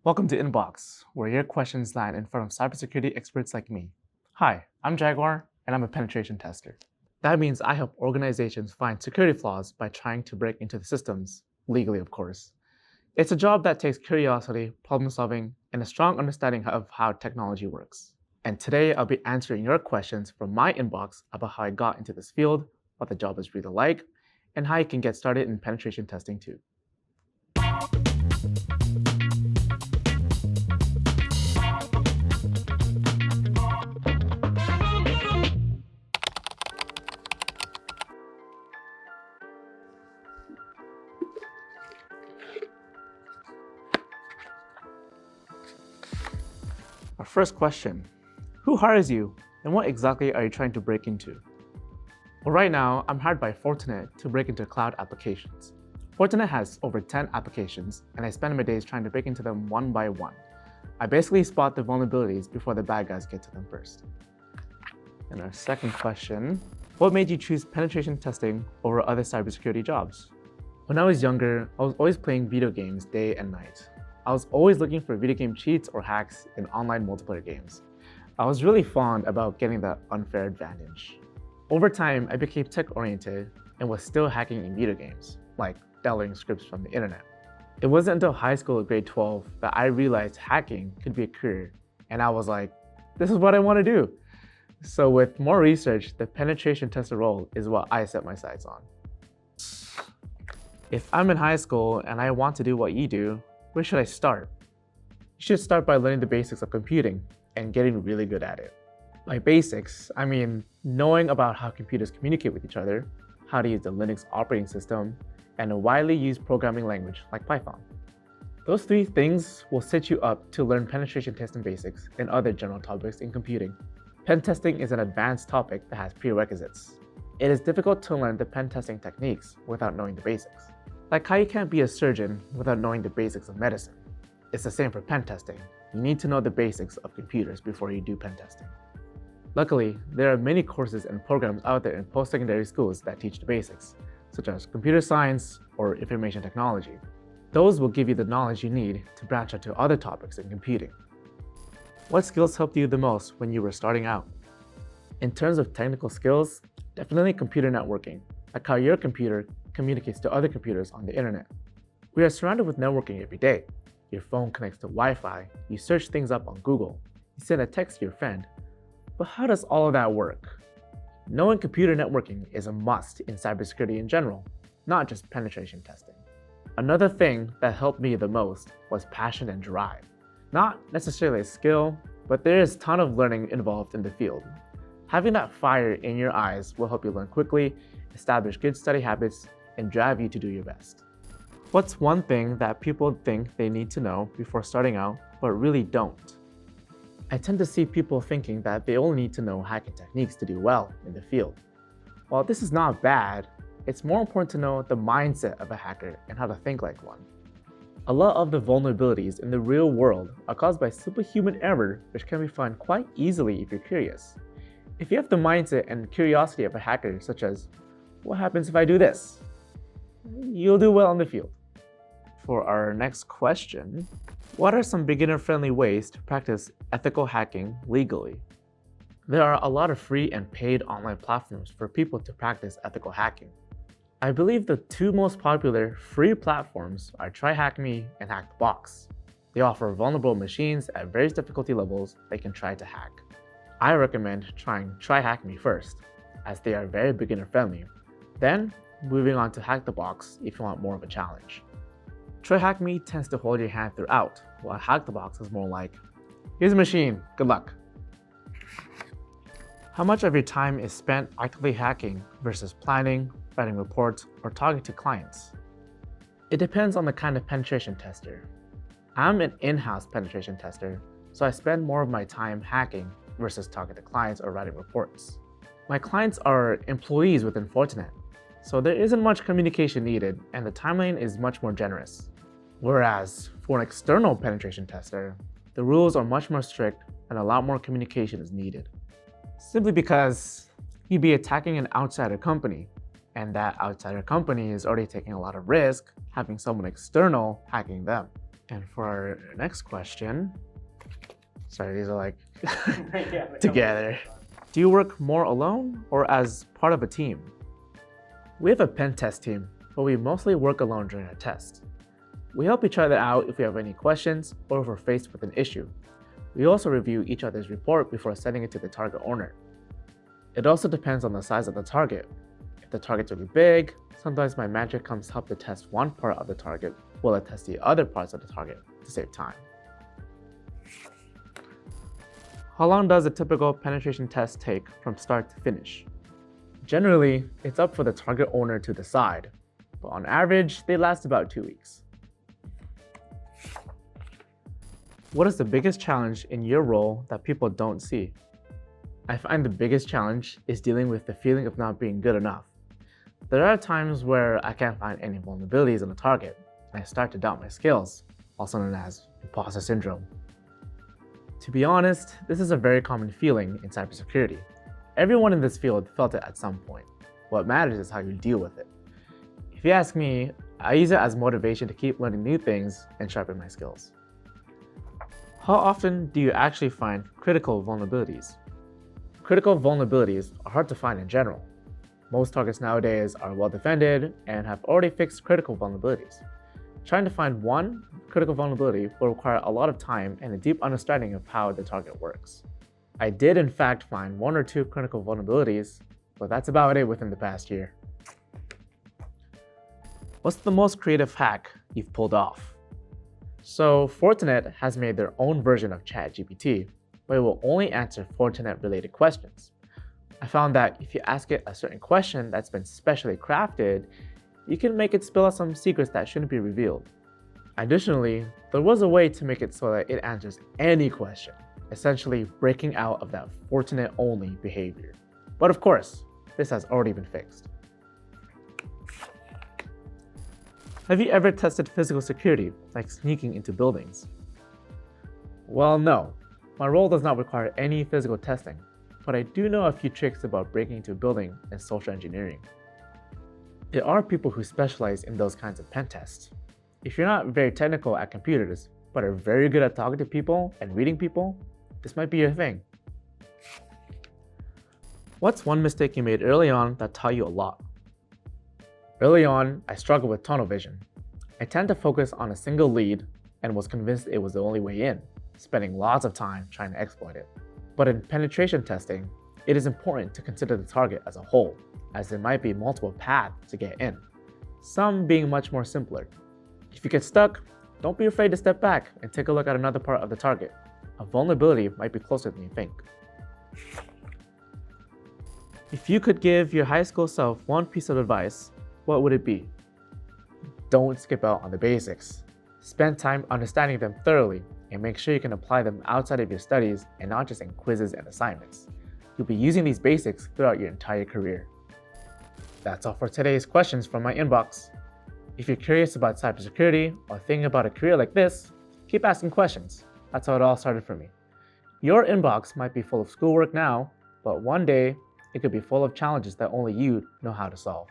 Welcome to Inbox, where your questions land in front of cybersecurity experts like me. Hi, I'm Jaguar, and I'm a penetration tester. That means I help organizations find security flaws by trying to break into the systems, legally, of course. It's a job that takes curiosity, problem solving, and a strong understanding of how technology works. And today, I'll be answering your questions from my inbox about how I got into this field, what the job is really like, and how you can get started in penetration testing too. Our first question: who hires you, and what exactly are you trying to break into? Well, right now, I'm hired by Fortinet to break into cloud applications. Fortinet has over 10 applications, and I spend my days trying to break into them one by one. I basically spot the vulnerabilities before the bad guys get to them first. And our second question: what made you choose penetration testing over other cybersecurity jobs? When I was younger, I was always playing video games day and night. I was always looking for video game cheats or hacks in online multiplayer games. I was really fond about getting that unfair advantage. Over time, I became tech-oriented and was still hacking in video games, like downloading scripts from the internet. It wasn't until high school at grade 12 that I realized hacking could be a career, and I was like, this is what I want to do. So with more research, the penetration tester role is what I set my sights on. If I'm in high school and I want to do what you do, where should I start? You should start by learning the basics of computing and getting really good at it. By basics, I mean knowing about how computers communicate with each other, how to use the Linux operating system, and a widely used programming language like Python. Those three things will set you up to learn penetration testing basics and other general topics in computing. Pen testing is an advanced topic that has prerequisites. It is difficult to learn the pen testing techniques without knowing the basics. Like how you can't be a surgeon without knowing the basics of medicine. It's the same for pen testing. You need to know the basics of computers before you do pen testing. Luckily, there are many courses and programs out there in post-secondary schools that teach the basics, such as computer science or information technology. Those will give you the knowledge you need to branch out to other topics in computing. What skills helped you the most when you were starting out? In terms of technical skills, definitely computer networking, like how your computer communicates to other computers on the internet. We are surrounded with networking every day. Your phone connects to Wi-Fi, you search things up on Google, you send a text to your friend. But how does all of that work? Knowing computer networking is a must in cybersecurity in general, not just penetration testing. Another thing that helped me the most was passion and drive. Not necessarily a skill, but there is a ton of learning involved in the field. Having that fire in your eyes will help you learn quickly, establish good study habits, and drive you to do your best. What's one thing that people think they need to know before starting out, but really don't? I tend to see people thinking that they only need to know hacking techniques to do well in the field. While this is not bad, it's more important to know the mindset of a hacker and how to think like one. A lot of the vulnerabilities in the real world are caused by superhuman error, which can be found quite easily if you're curious. If you have the mindset and curiosity of a hacker, such as, what happens if I do this? You'll do well in the field. For our next question, what are some beginner-friendly ways to practice ethical hacking legally? There are a lot of free and paid online platforms for people to practice ethical hacking. I believe the two most popular free platforms are TryHackMe and HackTheBox. They offer vulnerable machines at various difficulty levels they can try to hack. I recommend trying TryHackMe first, as they are very beginner-friendly. Then, moving on to HackTheBox if you want more of a challenge. TryHackMe tends to hold your hand throughout, while HackTheBox is more like, here's a machine, good luck. How much of your time is spent actively hacking versus planning, writing reports, or talking to clients? It depends on the kind of penetration tester. I'm an in-house penetration tester, so I spend more of my time hacking versus talking to clients or writing reports. My clients are employees within Fortinet, so there isn't much communication needed and the timeline is much more generous. Whereas for an external penetration tester, the rules are much more strict and a lot more communication is needed. Simply because you'd be attacking an outsider company, and that outsider company is already taking a lot of risk having someone external hacking them. And for our next question, sorry, these are like Yeah, together. Do you work more alone or as part of a team? We have a pen test team, but we mostly work alone during a test. We help each other out if we have any questions or if we're faced with an issue. We also review each other's report before sending it to the target owner. It also depends on the size of the target. If the target's really big, sometimes my manager comes help to test one part of the target while I test the other parts of the target to save time. How long does a typical penetration test take from start to finish? Generally, it's up for the target owner to decide, but on average, they last about 2 weeks. What is the biggest challenge in your role that people don't see? I find the biggest challenge is dealing with the feeling of not being good enough. There are times where I can't find any vulnerabilities in the target, and I start to doubt my skills, also known as imposter syndrome. To be honest, this is a very common feeling in cybersecurity. Everyone in this field felt it at some point. What matters is how you deal with it. If you ask me, I use it as motivation to keep learning new things and sharpen my skills. How often do you actually find critical vulnerabilities? Critical vulnerabilities are hard to find in general. Most targets nowadays are well defended and have already fixed critical vulnerabilities. Trying to find one critical vulnerability will require a lot of time and a deep understanding of how the target works. I did in fact find 1 or 2 critical vulnerabilities, but that's about it within the past year. What's the most creative hack you've pulled off? So Fortinet has made their own version of ChatGPT, but it will only answer Fortinet-related questions. I found that if you ask it a certain question that's been specially crafted, you can make it spill out some secrets that shouldn't be revealed. Additionally, there was a way to make it so that it answers any question, essentially breaking out of that Fortinet-only behavior. But of course, this has already been fixed. Have you ever tested physical security, like sneaking into buildings? Well, no. My role does not require any physical testing, but I do know a few tricks about breaking into a building and social engineering. There are people who specialize in those kinds of pen tests. If you're not very technical at computers, but are very good at talking to people and reading people, this might be your thing. What's one mistake you made early on that taught you a lot? Early on, I struggled with tunnel vision. I tend to focus on a single lead and was convinced it was the only way in, spending lots of time trying to exploit it. But in penetration testing, it is important to consider the target as a whole, as there might be multiple paths to get in, some being much more simpler. If you get stuck, don't be afraid to step back and take a look at another part of the target. A vulnerability might be closer than you think. If you could give your high school self one piece of advice, what would it be? Don't skip out on the basics. Spend time understanding them thoroughly and make sure you can apply them outside of your studies and not just in quizzes and assignments. You'll be using these basics throughout your entire career. That's all for today's questions from my inbox. If you're curious about cybersecurity or thinking about a career like this, keep asking questions. That's how it all started for me. Your inbox might be full of schoolwork now, but one day it could be full of challenges that only you know how to solve.